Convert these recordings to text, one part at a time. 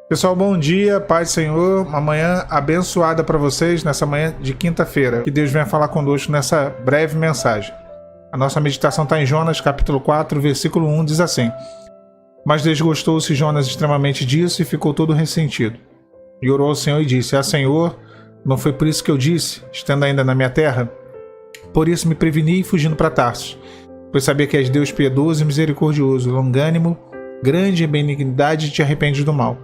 Pessoal, bom dia, paz do Senhor, uma manhã abençoada para vocês nessa manhã de quinta-feira. Que Deus venha falar conosco nessa breve mensagem. A nossa meditação está em Jonas, capítulo 4, versículo 1, diz assim: Mas desgostou-se Jonas extremamente disso e ficou todo ressentido. E orou ao Senhor e disse: Senhor, não foi por isso que eu disse, estando ainda na minha terra? Por isso me preveni fugindo para Tarsos, pois sabia que és Deus piedoso e misericordioso, longânimo, grande em benignidade e te arrependes do mal.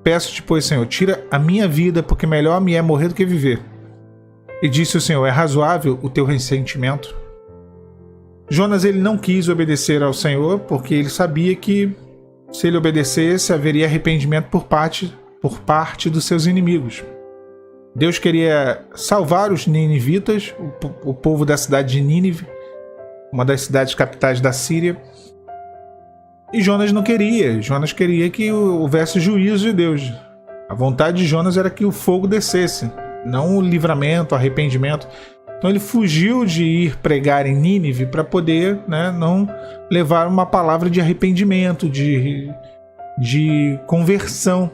Peço-te, pois, Senhor, tira a minha vida, porque melhor me é morrer do que viver. E disse o Senhor: é razoável o teu ressentimento? Jonas ele não quis obedecer ao Senhor, porque ele sabia que, se ele obedecesse, haveria arrependimento por parte dos seus inimigos. Deus queria salvar os ninivitas, o povo da cidade de Nínive, uma das cidades capitais da Síria. E Jonas não queria. Jonas queria que houvesse juízo de Deus. A vontade de Jonas era que o fogo descesse, não o livramento, o arrependimento. Então ele fugiu de ir pregar em Nínive para poder, não levar uma palavra de arrependimento, de conversão.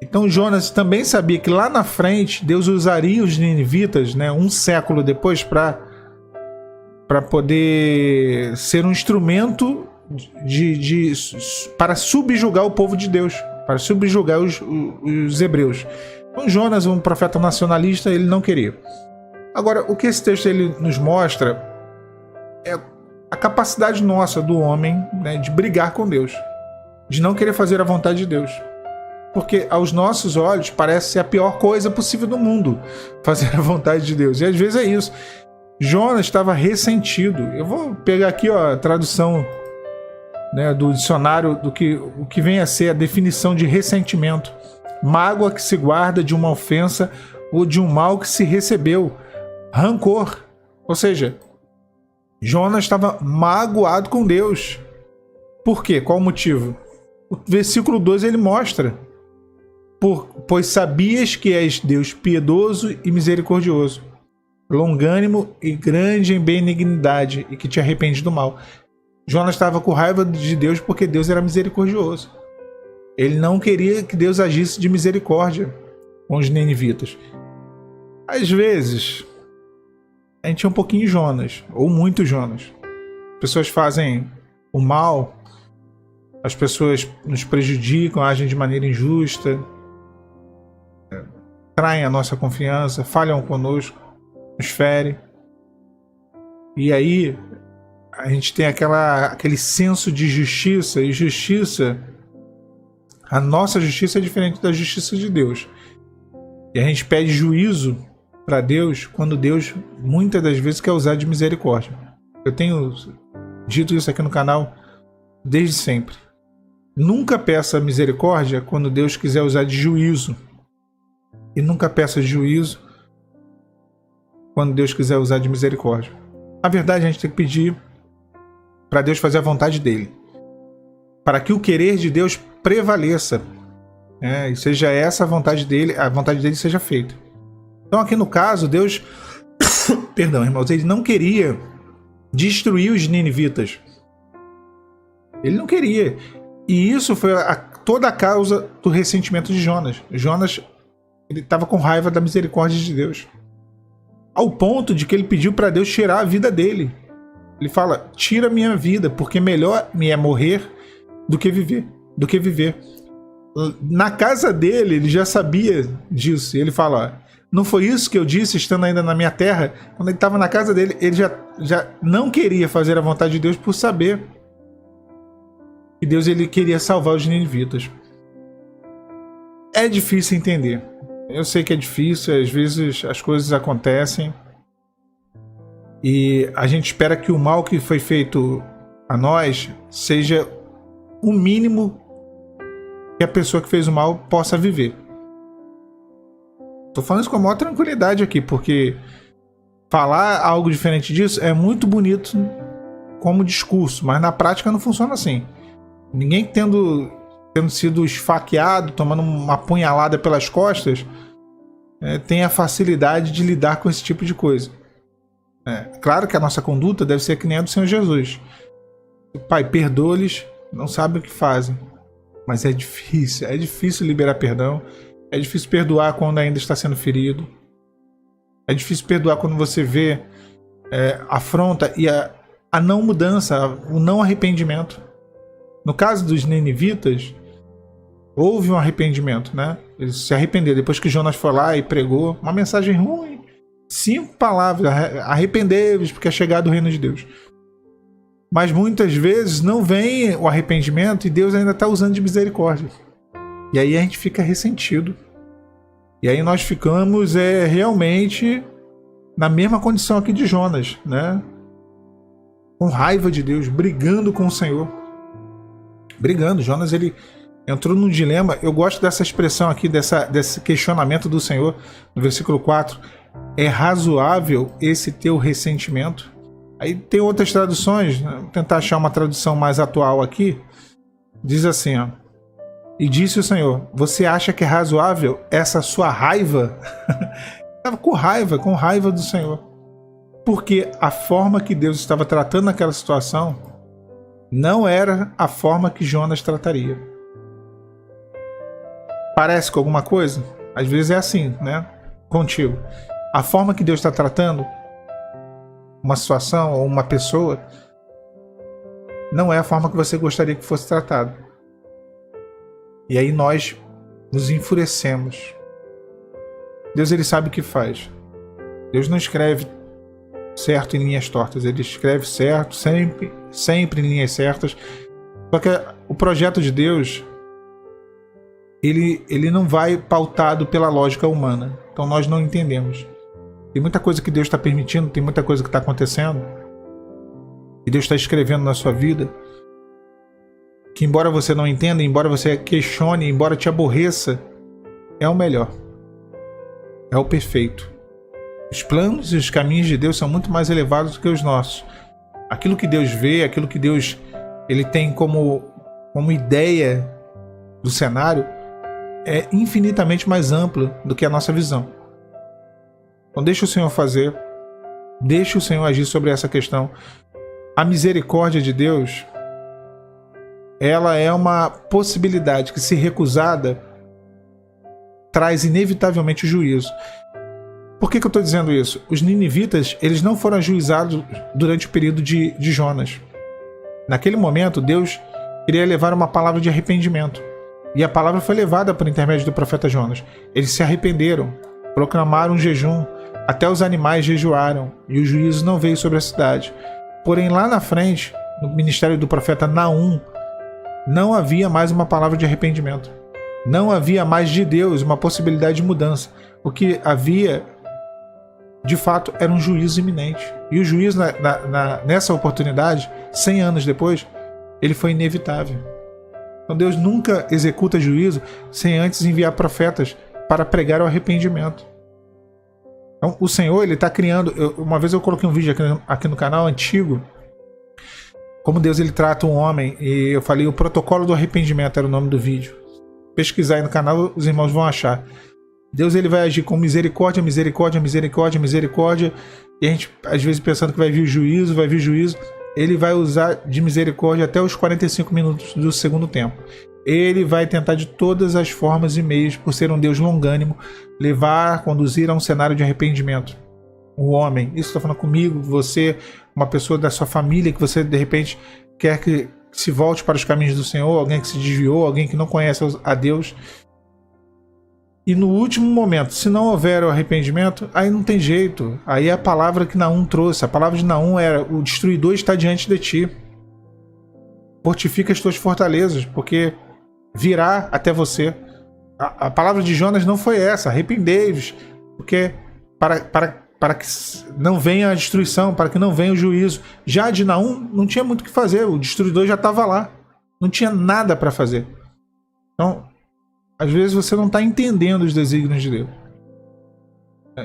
Então Jonas também sabia que lá na frente Deus usaria os ninivitas, um século depois, para poder ser um instrumento para subjugar o povo de Deus, para subjugar os hebreus. Então Jonas, um profeta nacionalista, ele não queria. Agora, o que esse texto ele nos mostra é a capacidade nossa do homem, de brigar com Deus, de não querer fazer a vontade de Deus. Porque aos nossos olhos parece ser a pior coisa possível do mundo, fazer a vontade de Deus. E às vezes é isso. Jonas estava ressentido. Eu vou pegar aqui a tradução do dicionário o que vem a ser a definição de ressentimento: mágoa que se guarda de uma ofensa ou de um mal que se recebeu, rancor. Ou seja, Jonas estava magoado com Deus. Por quê? Qual o motivo? O versículo 2 ele mostra: pois sabias que és Deus piedoso e misericordioso, longânimo e grande em benignidade, e que te arrepende do mal. Jonas estava com raiva de Deus porque Deus era misericordioso. Ele não queria que Deus agisse de misericórdia com os ninivitas. Às vezes, a gente é um pouquinho Jonas, ou muito Jonas. As pessoas fazem o mal, as pessoas nos prejudicam, agem de maneira injusta, traem a nossa confiança, falham conosco, nos ferem. E aí a gente tem aquele senso de justiça, e justiça, a nossa justiça é diferente da justiça de Deus. E a gente pede juízo para Deus quando Deus muitas das vezes quer usar de misericórdia. Eu tenho dito isso aqui no canal desde sempre. Nunca peça misericórdia quando Deus quiser usar de juízo. E nunca peça juízo quando Deus quiser usar de misericórdia. Na verdade, a gente tem que pedir para Deus fazer a vontade dele, para que o querer de Deus prevaleça, e seja essa a vontade dele seja feita. Então aqui no caso, Deus perdão, irmãos, ele não queria destruir os ninivitas. Ele não queria. E isso foi toda a causa do ressentimento de Jonas. Jonas, ele estava com raiva da misericórdia de Deus, ao ponto de que ele pediu para Deus tirar a vida dele. Ele fala: tira minha vida, porque melhor me é morrer do que viver. Na casa dele, ele já sabia disso. Ele fala: não foi isso que eu disse estando ainda na minha terra? Quando ele estava na casa dele, ele já não queria fazer a vontade de Deus, por saber que Deus ele queria salvar os ninivitas. É difícil entender. Eu sei que é difícil, às vezes as coisas acontecem e a gente espera que o mal que foi feito a nós seja o mínimo que a pessoa que fez o mal possa viver. Tô falando isso com a maior tranquilidade aqui, porque falar algo diferente disso é muito bonito como discurso, mas na prática não funciona assim. Ninguém tendo sido esfaqueado, tomando uma punhalada pelas costas, tem a facilidade de lidar com esse tipo de coisa. Claro que a nossa conduta deve ser que nem a do Senhor Jesus. Pai, perdoa-lhes, não sabem o que fazem. Mas é difícil liberar perdão, é difícil perdoar quando ainda está sendo ferido, é difícil perdoar quando você vê afronta e a não mudança, o não arrependimento. No caso dos ninivitas, houve um arrependimento, né? Eles se arrependeram depois que Jonas foi lá e pregou uma mensagem ruim, 5 palavras: arrependei-vos porque é chegado o reino de Deus. Mas muitas vezes não vem o arrependimento e Deus ainda está usando de misericórdia. E aí a gente fica ressentido. E aí nós ficamos realmente na mesma condição aqui de Jonas, né? Com raiva de Deus, brigando com o Senhor. Brigando. Jonas, ele entrou num dilema. Eu gosto dessa expressão aqui, desse questionamento do Senhor, no versículo 4. É razoável esse teu ressentimento? Aí tem outras traduções, né? Vou tentar achar uma tradução mais atual aqui. Diz assim, ó: e disse o Senhor, você acha que é razoável essa sua raiva? Estava com raiva do Senhor. Porque a forma que Deus estava tratando aquela situação não era a forma que Jonas trataria. Parece com alguma coisa? Às vezes é assim, né? Contigo. A forma que Deus está tratando uma situação ou uma pessoa não é a forma que você gostaria que fosse tratado. E aí nós nos enfurecemos. Deus, ele sabe o que faz. Deus não escreve certo em linhas tortas, ele escreve certo, sempre em linhas certas. Só que o projeto de Deus, ele não vai pautado pela lógica humana. Então nós não entendemos. Tem muita coisa que Deus está permitindo, tem muita coisa que está acontecendo, que Deus está escrevendo na sua vida, que embora você não entenda, embora você questione, embora te aborreça, é o melhor. É o perfeito. Os planos e os caminhos de Deus são muito mais elevados do que os nossos. Aquilo que Deus vê, aquilo que Deus ele tem como ideia do cenário é infinitamente mais amplo do que a nossa visão. Então deixa o Senhor fazer, deixa o Senhor agir sobre essa questão. A misericórdia de Deus, ela é uma possibilidade que, se recusada, traz inevitavelmente o juízo. Por que eu estou dizendo isso? Os ninivitas, eles não foram ajuizados durante o período de Jonas. Naquele momento, Deus queria levar uma palavra de arrependimento. E a palavra foi levada por intermédio do profeta Jonas. Eles se arrependeram, proclamaram um jejum, até os animais jejuaram, e o juízo não veio sobre a cidade. Porém, lá na frente, no ministério do profeta Naum, não havia mais uma palavra de arrependimento. Não havia mais de Deus uma possibilidade de mudança. O que havia, de fato, era um juízo iminente. E o juízo, nessa oportunidade, 100 anos depois, ele foi inevitável. Então Deus nunca executa juízo sem antes enviar profetas para pregar o arrependimento. Então o Senhor, ele está criando... uma vez eu coloquei um vídeo aqui no canal antigo, como Deus ele trata um homem, e eu falei o protocolo do arrependimento, era o nome do vídeo. Pesquisar aí no canal, os irmãos vão achar. Deus ele vai agir com misericórdia, misericórdia, misericórdia, misericórdia, e a gente às vezes pensando que vai vir juízo, ele vai usar de misericórdia até os 45 minutos do segundo tempo. Ele vai tentar de todas as formas e meios, por ser um Deus longânimo, conduzir a um cenário de arrependimento. O homem, isso está falando comigo, você, uma pessoa da sua família, que você de repente quer que se volte para os caminhos do Senhor, alguém que se desviou, alguém que não conhece a Deus. E no último momento, se não houver o arrependimento, aí não tem jeito. Aí é a palavra que Naum trouxe. A palavra de Naum era: o destruidor está diante de ti. Fortifica as tuas fortalezas, porque virá até você. A palavra de Jonas não foi essa: arrependei-vos, porque para que não venha a destruição, para que não venha o juízo. Já de Naum não tinha muito o que fazer, o destruidor já estava lá, não tinha nada para fazer. Então, às vezes você não está entendendo os desígnios de Deus.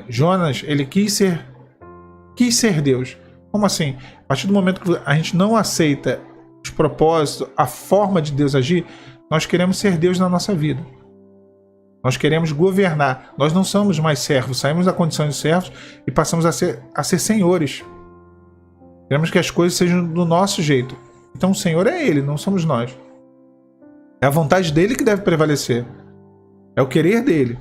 Jonas, ele quis ser Deus. Como assim? A partir do momento que a gente não aceita os propósitos, a forma de Deus agir, nós queremos ser Deus na nossa vida. Nós queremos governar. Nós não somos mais servos. Saímos da condição de servos e passamos a ser senhores. Queremos que as coisas sejam do nosso jeito. Então o Senhor é Ele, não somos nós. É a vontade dele que deve prevalecer. É o querer dele.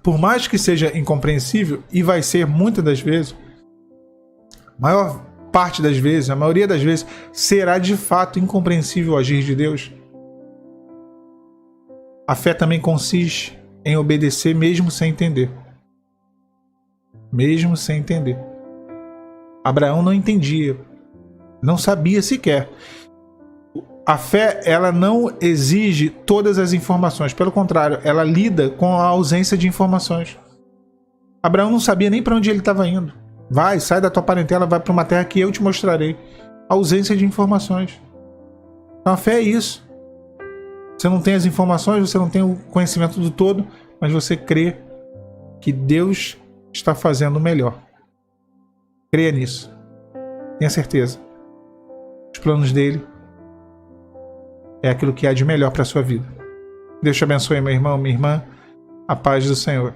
Por mais que seja incompreensível, e vai ser muitas das vezes, a maior parte das vezes, a maioria das vezes, será de fato incompreensível o agir de Deus. A fé também consiste em obedecer mesmo sem entender. Mesmo sem entender. Abraão não entendia, não sabia sequer. A fé, ela não exige todas as informações, pelo contrário, ela lida com a ausência de informações. Abraão não sabia nem para onde ele estava indo. Vai, sai da tua parentela, vai para uma terra que eu te mostrarei. A ausência de informações. Então a fé é isso. Você não tem as informações, você não tem o conhecimento do todo, mas você crê que Deus está fazendo o melhor. Creia nisso. Tenha certeza. Os planos dele é aquilo que há de melhor para a sua vida. Deus te abençoe, meu irmão, minha irmã. A paz do Senhor.